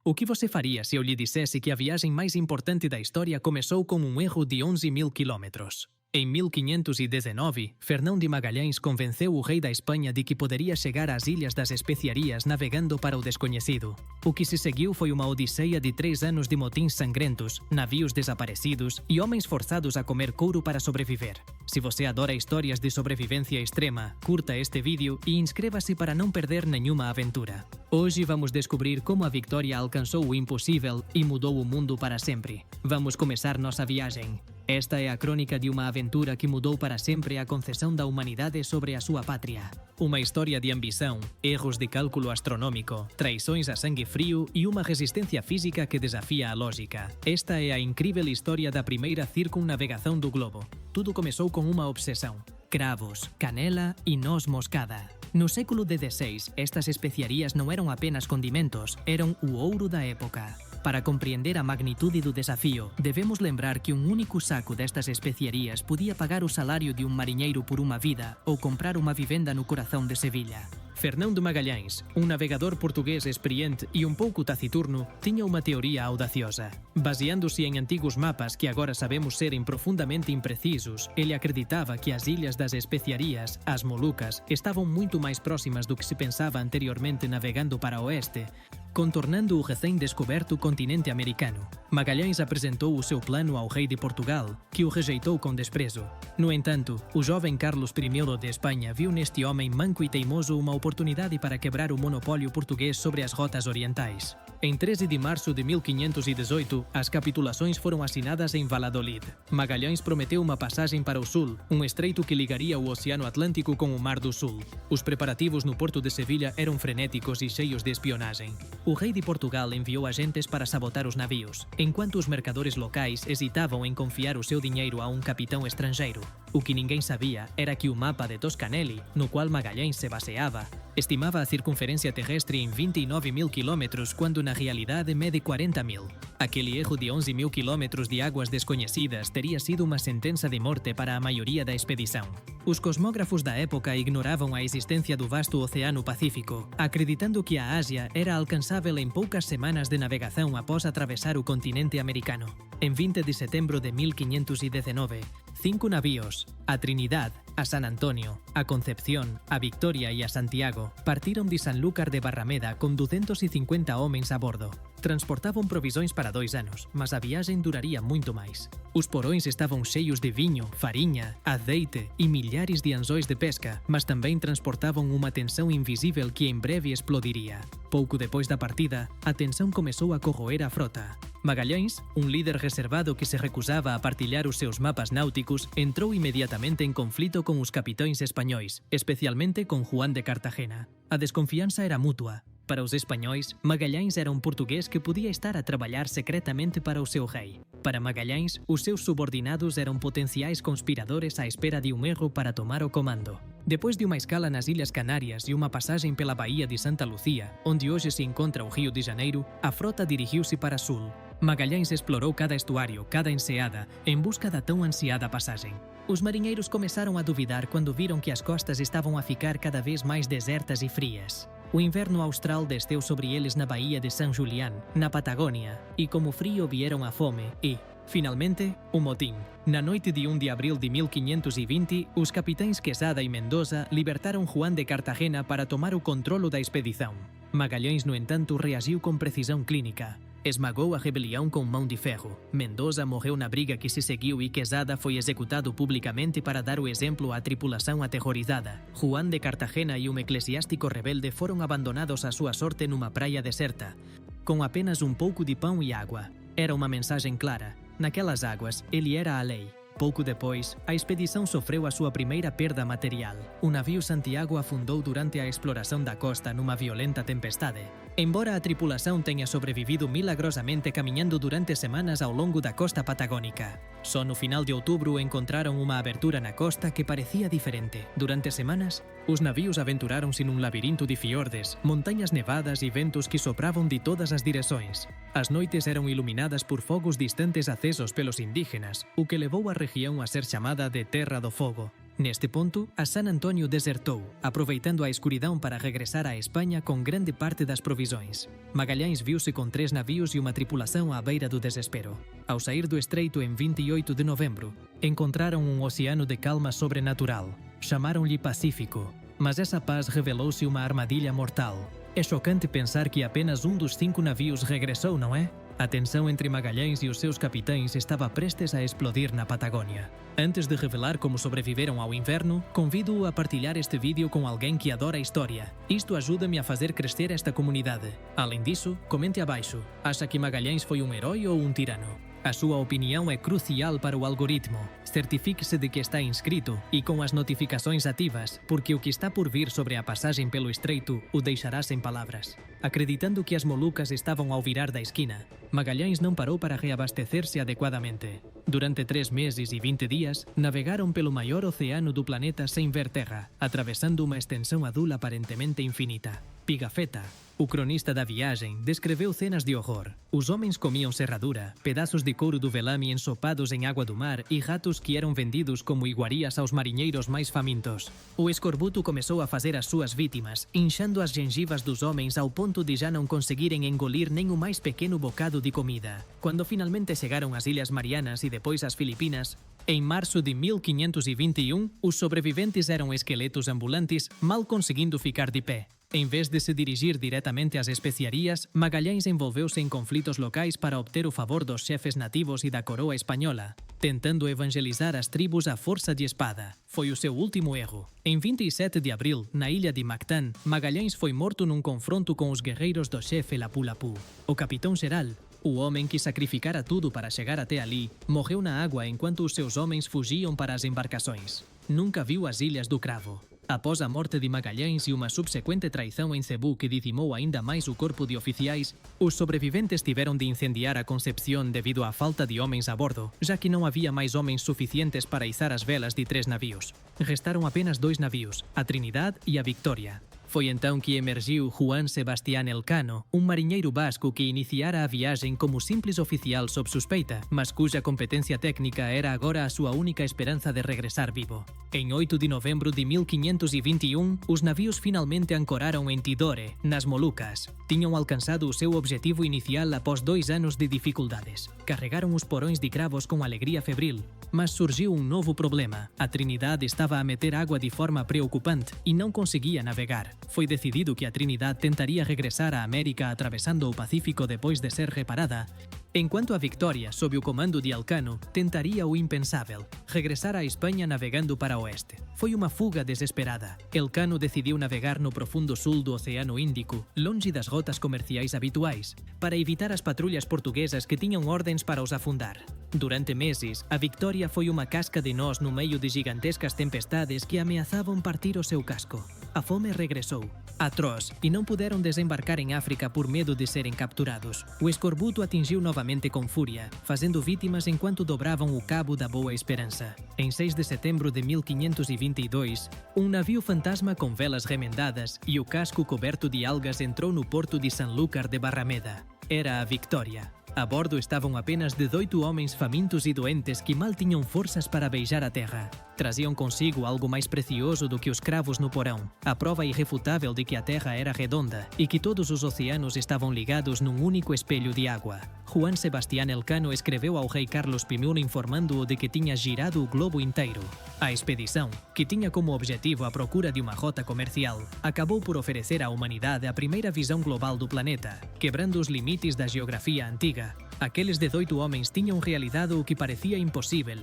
O que você faria se eu lhe dissesse que a viagem mais importante da história começou com um erro de 11.000 quilômetros? Em 1519, Fernão de Magalhães convenceu o rei da Espanha de que poderia chegar às Ilhas das Especiarias navegando para o desconhecido. O que se seguiu foi uma odisseia de 3 anos de motins sangrentos, navios desaparecidos e homens forçados a comer couro para sobreviver. Se você adora histórias de sobrevivência extrema, curta este vídeo e inscreva-se para não perder nenhuma aventura. Hoje vamos descobrir como a Vitória alcançou o impossível e mudou o mundo para sempre. Vamos começar nossa viagem. Esta é a crônica de uma aventura que mudou para sempre a concepção da humanidade sobre a sua pátria. Uma história de ambição, erros de cálculo astronômico, traições a sangue frio e uma resistência física que desafia a lógica. Esta é a incrível história da primeira circunnavegação do globo. Tudo começou com uma obsessão: cravos, canela e noz moscada. No século XVI, estas especiarias não eram apenas condimentos, eram o ouro da época. Para compreender a magnitude do desafio, devemos lembrar que um único saco destas especiarias podia pagar o salário de um marinheiro por uma vida ou comprar uma vivenda no coração de Sevilha. Fernão de Magalhães, um navegador português experiente e um pouco taciturno, tinha uma teoria audaciosa. Baseando-se em antigos mapas que agora sabemos serem profundamente imprecisos, ele acreditava que as Ilhas das Especiarias, as Molucas, estavam muito mais próximas do que se pensava anteriormente navegando para o oeste, contornando o recém-descoberto continente americano. Magalhães apresentou o seu plano ao rei de Portugal, que o rejeitou com desprezo. No entanto, o jovem Carlos I de Espanha viu neste homem manco e teimoso uma oportunidade para quebrar o monopólio português sobre as rotas orientais. Em 13 de março de 1518, as capitulações foram assinadas em Valladolid. Magalhães prometeu uma passagem para o sul, um estreito que ligaria o Oceano Atlântico com o Mar do Sul. Os preparativos no porto de Sevilha eram frenéticos e cheios de espionagem. O rei de Portugal enviou agentes para sabotar os navios, enquanto os mercadores locais hesitavam em confiar o seu dinheiro a um capitão estrangeiro. O que ninguém sabia era que o mapa de Toscanelli, no qual Magalhães se baseava, estimava a circunferência terrestre em 29.000 quilômetros, quando na realidade mede 40.000. Aquele erro de 11.000 quilômetros de águas desconhecidas teria sido uma sentença de morte para a maioria da expedição. Os cosmógrafos da época ignoravam a existência do vasto Oceano Pacífico, acreditando que a Ásia era alcançável em poucas semanas de navegação após atravessar o continente americano. Em 20 de setembro de 1519, 5 navios, a Trinidad, a San Antonio, a Concepción, a Victoria e a Santiago, partiram de Sanlúcar de Barrameda con 250 homens a bordo. Transportavam provisões para 2 anos, mas a viagem duraria muito mais. Os porões estavam cheios de vinho, farinha, azeite e milhares de anzóis de pesca, mas também transportavam uma tensão invisível que em breve explodiria. Pouco depois da partida, a tensão começou a corroer a frota. Magalhães, um líder reservado que se recusava a partilhar os seus mapas náuticos, entrou imediatamente em conflito com os capitães espanhóis, especialmente com Juan de Cartagena. A desconfiança era mútua. Para os espanhóis, Magalhães era um português que podia estar a trabalhar secretamente para o seu rei. Para Magalhães, os seus subordinados eram potenciais conspiradores à espera de um erro para tomar o comando. Depois de uma escala nas Ilhas Canárias e uma passagem pela Baía de Santa Lucía, onde hoje se encontra o Rio de Janeiro, a frota dirigiu-se para sul. Magalhães explorou cada estuário, cada enseada, em busca da tão ansiada passagem. Os marinheiros começaram a duvidar quando viram que as costas estavam a ficar cada vez mais desertas e frias. O inverno austral desceu sobre eles na Baía de San Julián, na Patagônia, e como frio vieram a fome e, finalmente, o motim. Na noite de 1 de abril de 1520, os capitães Quesada e Mendoza libertaram Juan de Cartagena para tomar o controlo da expedição. Magalhães, no entanto, reagiu com precisão clínica. Esmagou a rebelião com mão de ferro. Mendoza morreu na briga que se seguiu e Quesada foi executado publicamente para dar o exemplo à tripulação aterrorizada. Juan de Cartagena e um eclesiástico rebelde foram abandonados à sua sorte numa praia deserta, com apenas um pouco de pão e água. Era uma mensagem clara. Naquelas águas, ele era a lei. Pouco depois, a expedição sofreu a sua primeira perda material. O navio Santiago afundou durante a exploração da costa numa violenta tempestade. Embora a tripulação tenha sobrevivido milagrosamente caminhando durante semanas ao longo da costa patagônica, só no final de outubro encontraram uma abertura na costa que parecia diferente. Durante semanas, os navios aventuraram-se num labirinto de fiordes, montanhas nevadas e ventos que sopravam de todas as direções. As noites eram iluminadas por fogos distantes acesos pelos indígenas, o que levou a região a ser chamada de Terra do Fogo. Neste ponto, a San Antonio desertou, aproveitando a escuridão para regressar à Espanha com grande parte das provisões. Magalhães viu-se com 3 navios e uma tripulação à beira do desespero. Ao sair do estreito em 28 de novembro, encontraram um oceano de calma sobrenatural. Chamaram-lhe Pacífico, mas essa paz revelou-se uma armadilha mortal. É chocante pensar que apenas um dos 5 navios regressou, não é? A tensão entre Magalhães e os seus capitães estava prestes a explodir na Patagônia. Antes de revelar como sobreviveram ao inverno, convido-o a partilhar este vídeo com alguém que adora a história. Isto ajuda-me a fazer crescer esta comunidade. Além disso, comente abaixo. Acha que Magalhães foi um herói ou um tirano? A sua opinião é crucial para o algoritmo. Certifique-se de que está inscrito e com as notificações ativas, porque o que está por vir sobre a passagem pelo estreito o deixará sem palavras. Acreditando que as Molucas estavam ao virar da esquina, Magalhães não parou para reabastecer-se adequadamente. Durante 3 meses e 20 dias, navegaram pelo maior oceano do planeta sem ver terra, atravessando uma extensão azul aparentemente infinita. Pigafetta, o cronista da viagem, descreveu cenas de horror. Os homens comiam serradura, pedaços de couro do velame ensopados em água do mar e ratos que eram vendidos como iguarias aos marinheiros mais famintos. O escorbuto começou a fazer as suas vítimas, inchando as gengivas dos homens ao ponto de já não conseguirem engolir nem o mais pequeno bocado de comida. Quando finalmente chegaram às Ilhas Marianas e depois às Filipinas, em março de 1521, os sobreviventes eram esqueletos ambulantes, mal conseguindo ficar de pé. Em vez de se dirigir diretamente às especiarias, Magalhães envolveu-se em conflitos locais para obter o favor dos chefes nativos e da coroa espanhola, tentando evangelizar as tribos à força de espada. Foi o seu último erro. Em 27 de abril, na ilha de Mactán, Magalhães foi morto num confronto com os guerreiros do chefe Lapu-Lapu. O capitão-geral, o homem que sacrificara tudo para chegar até ali, morreu na água enquanto os seus homens fugiam para as embarcações. Nunca viu as Ilhas do Cravo. Após a morte de Magalhães e uma subsequente traição em Cebú que dizimou ainda mais o corpo de oficiais, os sobreviventes tiveram de incendiar a Concepción devido à falta de homens a bordo, já que não havia mais homens suficientes para içar as velas de 3 navios. Restaram apenas 2 navios, a Trinidad e a Victoria. Foi então que emergiu Juan Sebastián Elcano, um marinheiro basco que iniciara a viagem como simples oficial sob suspeita, mas cuja competência técnica era agora a sua única esperança de regressar vivo. Em 8 de novembro de 1521, os navios finalmente ancoraram em Tidore, nas Molucas. Tinham alcançado o seu objetivo inicial após 2 anos de dificuldades. Carregaram os porões de cravos com alegria febril, mas surgiu um novo problema. A Trinidad estava a meter água de forma preocupante e não conseguia navegar. Foi decidido que a Trinidad tentaria regressar à América atravessando o Pacífico depois de ser reparada, enquanto a Victoria, sob o comando de Elcano, tentaria o impensável, regressar à Espanha navegando para oeste. Foi uma fuga desesperada. Elcano decidiu navegar no profundo sul do Oceano Índico, longe das rotas comerciais habituais, para evitar as patrulhas portuguesas que tinham ordens para os afundar. Durante meses, a Victoria foi uma casca de nós no meio de gigantescas tempestades que ameaçavam partir o seu casco. A fome regressou, atroz, e não puderam desembarcar em África por medo de serem capturados. O escorbuto atingiu novamente com fúria, fazendo vítimas enquanto dobravam o Cabo da Boa Esperança. Em 6 de setembro de 1522, um navio fantasma com velas remendadas e o casco coberto de algas entrou no porto de Sanlúcar de Barrameda. Era a Victoria. A bordo estavam apenas 18 homens famintos e doentes que mal tinham forças para beijar a terra. Traziam consigo algo mais precioso do que os cravos no porão, a prova irrefutável de que a Terra era redonda e que todos os oceanos estavam ligados num único espelho de água. Juan Sebastián Elcano escreveu ao rei Carlos I informando-o de que tinha girado o globo inteiro. A expedição, que tinha como objetivo a procura de uma rota comercial, acabou por oferecer à humanidade a primeira visão global do planeta, quebrando os limites da geografia antiga. Aqueles 18 homens tinham realizado o que parecia impossível,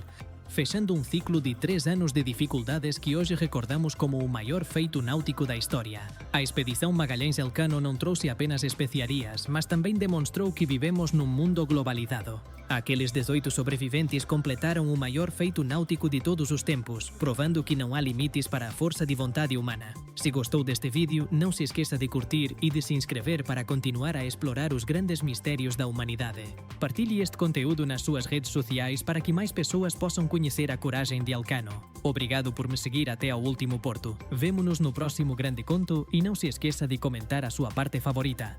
fechando um ciclo de 3 anos de dificuldades que hoje recordamos como o maior feito náutico da história. A expedição Magalhães Elcano não trouxe apenas especiarias, mas também demonstrou que vivemos num mundo globalizado. Aqueles 18 sobreviventes completaram o maior feito náutico de todos os tempos, provando que não há limites para a força de vontade humana. Se gostou deste vídeo, não se esqueça de curtir e de se inscrever para continuar a explorar os grandes mistérios da humanidade. Partilhe este conteúdo nas suas redes sociais para que mais pessoas possam conhecer a coragem de Elcano. Obrigado por me seguir até ao último porto. Vemo-nos no próximo grande conto e não se esqueça de comentar a sua parte favorita.